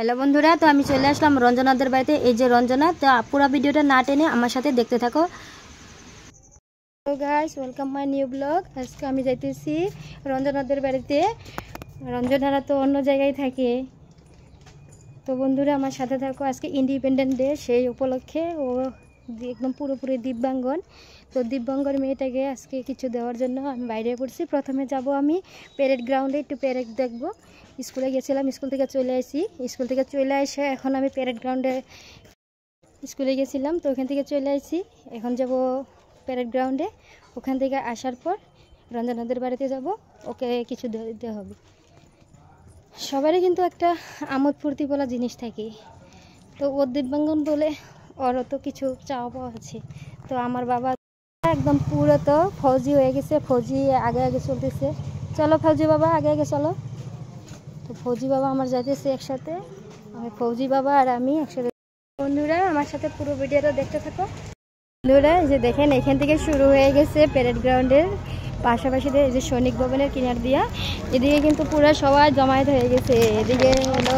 Hello বন্ধুরা, তো আমি চলে আসলাম রঞ্জনাদের বাড়িতে। এই যে রঞ্জনা, তো পুরো ভিডিওটা না টেনে আমার সাথে দেখতে থাকো। তো guys, welcome my new blog. আজকে আমি যাইতেছি রঞ্জনাদের বাড়িতে। রঞ্জনারা তো অন্য জায়গায় থাকে, তো বন্ধুরা আমার সাথে থাকো। আজকে ইন্ডিপেন্ডেন্ট ডে, সেই উপলক্ষে ও একদম পুরোপুরি দিব্যাঙ্গন। তো দিব্যাঙ্গর মেয়েটাকে আজকে কিছু দেওয়ার জন্য আমি বাইরে পড়ছি। প্রথমে যাব আমি প্যারেড গ্রাউন্ডে, একটু প্যারেড দেখবো। স্কুলে গেছিলাম, স্কুল থেকে চলে আসি। স্কুল থেকে চলে এসে এখন আমি প্যারেড গ্রাউন্ডে, স্কুলে গেছিলাম তো ওখান থেকে চলে আসি। এখন যাব প্যারেড গ্রাউন্ডে। ওখান থেকে আসার পর রঞ্জনাদের বাড়িতে যাব, ওকে কিছু দিতে হবে। সবারই কিন্তু একটা আমোদ ফুর্তি বলা জিনিস থাকে, তো ওর দিব্যাঙ্গন বলে ওরও তো কিছু চাওয়া পাওয়া আছে। তো আমার বাবা একদম পুরো তো ফৌজি হয়ে গেছে, ফৌজি আগে আগে চলতেছে। চলো ফৌজি বাবা, আগে আগে চলো। তো ফৌজি বাবা আমার যাইতেছে একসাথে, আমি ফৌজি বাবা আর আমি একসাথে। বন্ধুরা আমার সাথে পুরো ভিডিওটা দেখতে থাকো। বন্ধুরা এই যে দেখেন, এখান থেকে শুরু হয়ে গেছে প্যারেড গ্রাউন্ডের পাশাপাশি এই যে সৈনিক ভবনের কিনার দিয়া। এদিকে কিন্তু পুরো সবাই জমায়েত হয়ে গেছে। এদিকে হলো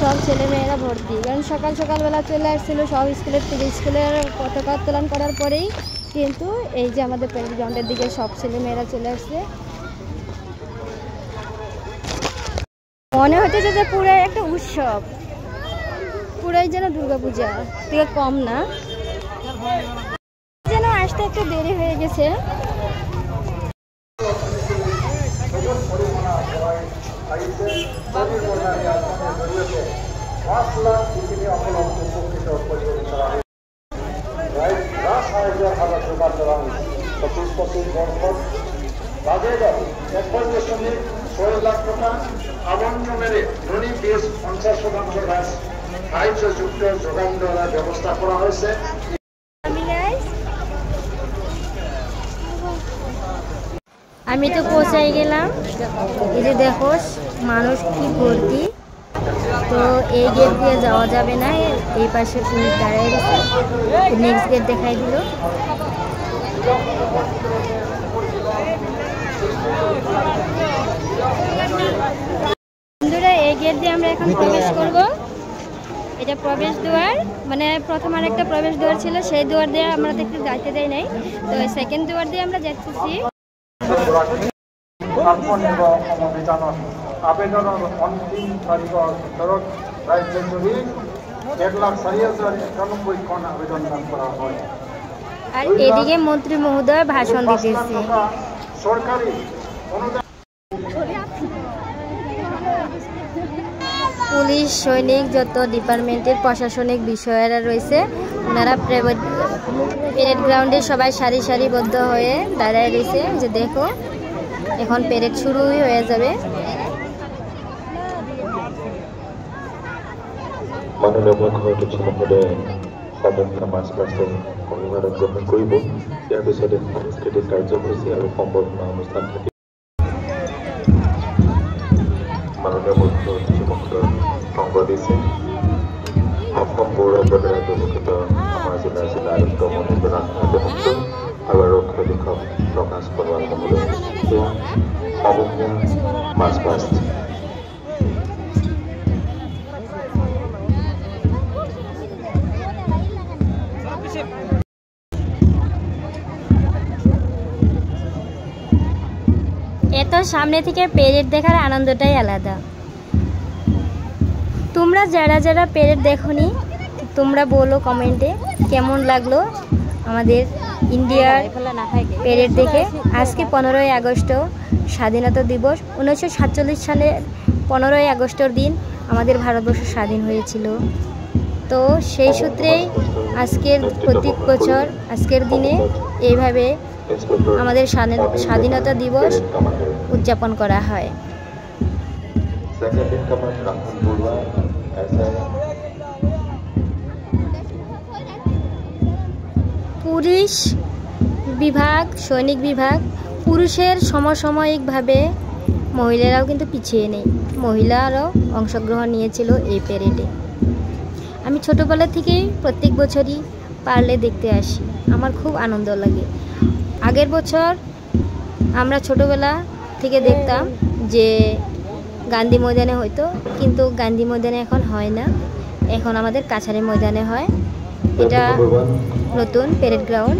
সব ছেলেমেয়েরা ভর্তি, কারণ সকাল সকালবেলা চলে আসছিলো সব স্কুলের থেকে। স্কুলের পতাকা উত্তোলন করার পরেই কিন্তু এই যে আমাদের প্যারেড গ্রাউন্ডের দিকে সব ছেলেমেয়েরা চলে আসছে। মনে হচ্ছে যে পুরো একটা উৎসব, পুরাই যেন দুর্গাপূজা থেকে কম না। যেন আসতে একটু দেরি হয়ে গেছে। ব্যবস্থা করা হয়েছে। আমি তো পৌঁছাই গেলাম। এই যে দেখো মানুষ কি ভর্তি। তো এই গেট দিয়ে যাওয়া যাবে না, এই পাশে পুলিশ দাঁড়ায় গেছে। নেক্সট গেট দেখাই দিল। বন্ধুরা এই গেট দিয়ে আমরা এখন প্রবেশ করব। এটা প্রবেশ দুয়ার, মানে প্রথম আর একটা প্রবেশ দুয়ার ছিল, সেই দুয়ার দিয়ে আমরা দেখতে যাইতে দেয় নাই। তো সেকেন্ড দুয়ার দিয়ে আমরা যাচ্ছি। আবেদনের অন্তিম তারিখৰ ভিতৰত ৰাজ্য জুৰি 1,04,91খন আবেদন দান করা হয়। আর এদিকে মন্ত্রী মহোদয় ভাষণ দিতেছে। সরকারি অনুদান, পুলিশ, সৈনিক, যত ডিপার্টমেন্টের প্রশাসনিক বিষয়েরা রয়েছে ওনারা প্যারেড গ্রাউন্ডে সবাই সারি সারিবদ্ধ হয়ে দাঁড়ায় রয়েছে। যে দেখো এখন প্যারেড শুরুই হয়ে যাবে। মাননীয় মুখ্যমন্ত্রী মহোদয়ে সমগ্ৰ মাছ বাছৰ অভিভাৱক গ্ৰহণ কৰিব। ইয়াৰ পিছতে সাংস্কৃতিক কাৰ্যসূচী আৰু সম্বৰ্ধনা অনুষ্ঠান থাকিব। মাননীয় মুখ্যমন্ত্ৰী মহোদয় সংগ দিছে অসম গৌৰৱৰ দ্বাৰা ব্যৱহৃত আমাৰ জিলা আয়ুক্ত মন্ত্ৰী প্ৰধান আৰু আৰক্ষী অধীক্ষক প্ৰকাশ বৰুৱা মহোদয় সমূহীয়া মাছ বাছ। এত সামনে থেকে প্যারেড দেখার আনন্দটাই আলাদা। তোমরা যারা যারা প্যারেড দেখোনি তোমরা বলো কমেন্টে কেমন লাগলো আমাদের ইন্ডিয়ার প্যারেড দেখে। আজকে 15ই আগস্ট স্বাধীনতা দিবস। 1947 সালের 15ই আগস্টের দিন আমাদের ভারতবর্ষ স্বাধীন হয়েছিল। তো সেই সূত্রেই আজকের প্রত্যেক বছর আজকের দিনে এইভাবে আমাদের স্বাধীনতা দিবস উদযাপন করা হয়। পুলিশ বিভাগ, সৈনিক বিভাগ, পুরুষের সমসাময়িকভাবে মহিলারাও কিন্তু পিছিয়ে নেই। মহিলারাও অংশগ্রহণ নিয়েছিল এই প্যারেডে। আমি ছোটোবেলা থেকেই প্রত্যেক বছরই পারলে দেখতে আসি, আমার খুব আনন্দ লাগে। আগের বছর আমরা ছোটোবেলা থেকে দেখতাম যে গান্ধী ময়দানে হয়তো, কিন্তু গান্ধী ময়দানে এখন হয় না, এখন আমাদের কাছারি ময়দানে হয়। এটা নতুন প্যারেড গ্রাউন্ড,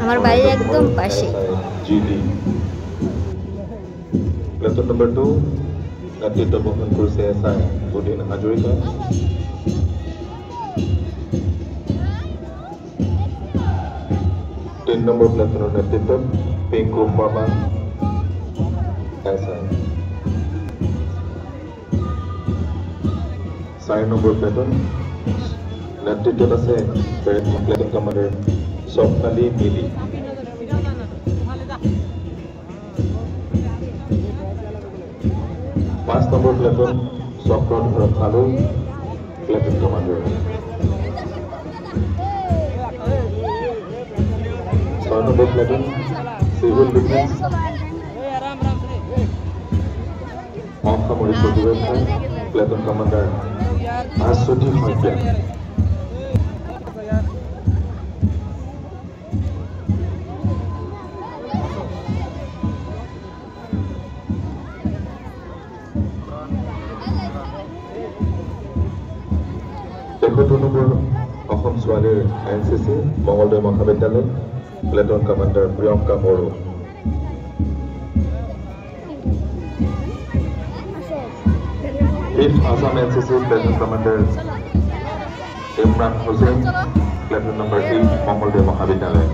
আমার বাড়ির একদম পাশে। প্লাটুন নম্বর 2 নেতৃত্ব বহন করছে এসআই বুদিন হাজৰিকা। 3 নম্বৰ প্লাটুনৰ নেতৃত্বত পিংকু শৰ্মা এসআই। 4 নম্বৰ প্লাটুন নেতৃত্বত আছে প্লাটুন কমান্ডাৰ স্বপ্নালী মিলি। 5 নম্বৰ platoon Chakradhar Khalu platoon commander. 6 নম্বৰ প্লাটুন সিভিল ডিফেন্স অসামৰিক প্ৰতিৰক্ষা প্লাটুন কমান্ডাৰ আশুতি শইকীয়া। নম্বৰ অসম ছোৱালীৰ এনচিচি মঙলদৈ মহাবিদ্যালয় platoon commander Priyanka Boro. 5th Assam NCC platoon commander Imran Hussain platoon নম্বৰ 8 মঙলদৈ মহাবিদ্যালয়।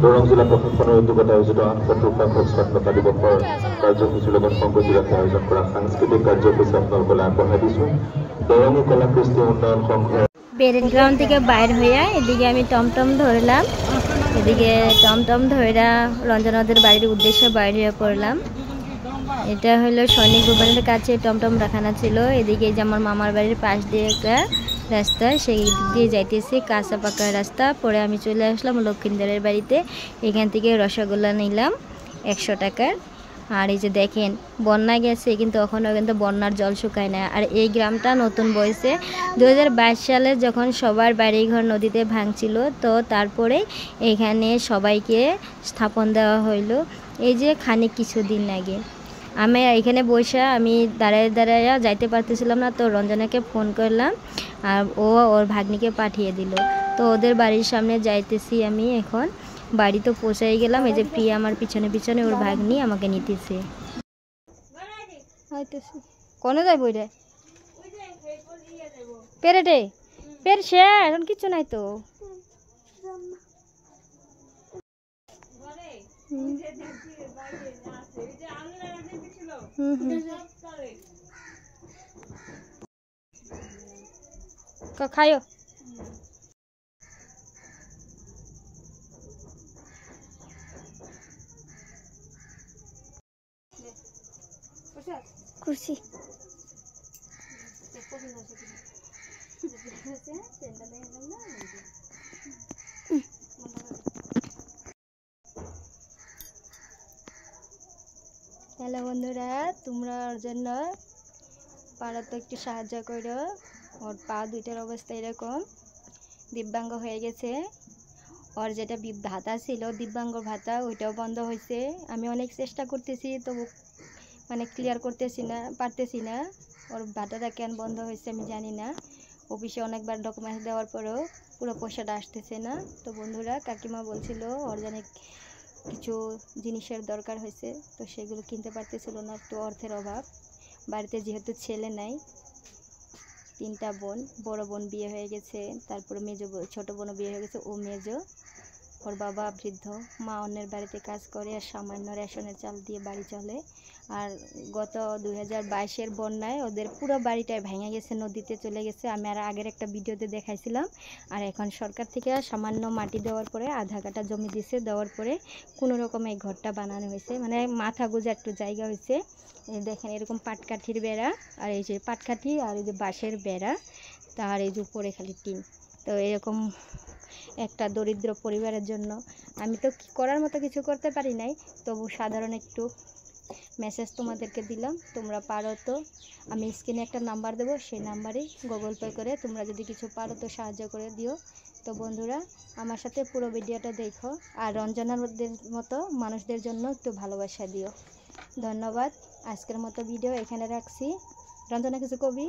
দৰং জিলা প্ৰশাসনৰ উদ্যোগত আয়োজিত ৭৮তম স্বাধীনতা দিৱসৰ কাৰ্যসূচীৰ লগত সংগতি ৰাখি আয়োজন কৰা সাংস্কৃতিক কাৰ্যসূচী আপোনালোকলৈ আগবঢ়াই দিছোঁ। দৰং কলা কৃষ্টি উন্নয়ন সংঘৰ প্যারেড গ্রাউন্ড থেকে বাইর হইয়া এদিকে আমি টমটম ধরলাম, এদিকে টমটম ধরা রঞ্জনাদের বাড়ির উদ্দেশ্যে বাইর হয়ে পড়লাম। এটা হলো সৈনিক ভবনের কাছে টমটম রাখানো ছিল। এদিকে যে আমার মামার বাড়ির পাশ দিয়ে একটা রাস্তা, সেই দিয়ে যাইতেছি, কাঁচা পাকা রাস্তা। পরে আমি চলে আসলাম লক্ষ্মীন্দরের বাড়িতে। এখান থেকে রসগোল্লা নিলাম 100 টাকার। আর এই যে দেখেন বন্যা গেছে, কিন্তু এখনও কিন্তু বন্যার জল শুকায় না। আর এই গ্রামটা নতুন বয়সে 2022 সালে যখন সবার বাড়িঘর নদীতে ভাঙছিল, তো তারপরে এখানে সবাইকে স্থাপন দেওয়া হইলো। এই যে খানিক কিছুদিন আগে আমি এখানে বসে আমি দাঁড়াইয়া যাইতে পারতেছিলাম না, তো রঞ্জনাকে ফোন করলাম আর ও ওর ভাগ্নিকে পাঠিয়ে দিল। তো ওদের বাড়ির সামনে যাইতেছি আমি এখন। বাড়ি তো পৌঁছাই গেলাম। এই যে প্রিয়া আমার পিছনে পিছনে, ওর ভাগ্নি আমাকে নিতেছে। কোনে যাই বই রে পেরেটে পের সে এখন কিছু নাই তো। খায়ো কুর্সি হ্যালো বন্ধুরা, তোমরা ওর জন্য পারো তো একটু সাহায্য করো। ওর পা দুইটার অবস্থা এরকম, দিব্যাঙ্গ হয়ে গেছে। ওর যেটা ভাতা ছিল দিব্যাঙ্গ ভাতা, ওইটাও বন্ধ হয়েছে। আমি অনেক চেষ্টা করতেছি, তবু মানে ক্লিয়ার পারতেছি না। ওর ভাতাটা কেন বন্ধ হয়েছে আমি জানি না। অফিসে অনেকবার ডকুমেন্টস দেওয়ার পরেও পুরো পয়সাটা আসতেছে না। তো বন্ধুরা, কাকিমা বলছিল ওর যেন কিছু জিনিসের দরকার হয়েছে, তো সেগুলো কিনতে পারতেছিল না, একটু অর্থের অভাব। বাড়িতে যেহেতু ছেলে নাই, 3টা বোন, বড় বোন বিয়ে হয়ে গেছে, তারপরে ছোট বোনও বিয়ে হয়ে গেছে, ও মেজো। ওর বাবা বৃদ্ধ, মা অন্যের বাড়িতে কাজ করে আর সামান্য রেশনের চাল দিয়ে বাড়ি চলে। আর গত 2022-এর বন্যায় ওদের পুরো বাড়িটাই ভেঙে গেছে, নদীতে চলে গেছে। আমি আর আগের একটা ভিডিওতে দেখাইছিলাম। আর এখন সরকার থেকে সামান্য মাটি দেওয়ার পরে, আধা কাটা জমি দিছে, দেওয়ার পরে কোনো রকম এই ঘরটা বানানো হয়েছে, মানে মাথা গোজা একটু জায়গা হয়েছে। এই দেখেন এরকম পাটকাঠির বেড়া, আর এই যে পাটকাঠি আর এই যে বাঁশের বেড়া, তার এই যে উপরে খালি টিন। তো এরকম একটা দরিদ্র পরিবারের জন্য আমি তো করার মতো কিছু করতে পারি নাই, তবু সাধারণ একটু মেসেজ তোমাদেরকে দিলাম। তোমরা পারো তো, আমি স্ক্রিনে একটা নাম্বার দেবো, সেই নাম্বারে গুগল পে করে তোমরা যদি কিছু পারো তো সাহায্য করে দিও। তো বন্ধুরা, আমার সাথে পুরো ভিডিওটা দেখো, আর রঞ্জনার মতো মানুষদের জন্য একটু ভালোবাসা দিও। ধন্যবাদ। আজকের মতো ভিডিও এখানে রাখছি। রঞ্জনা কিছু কবি?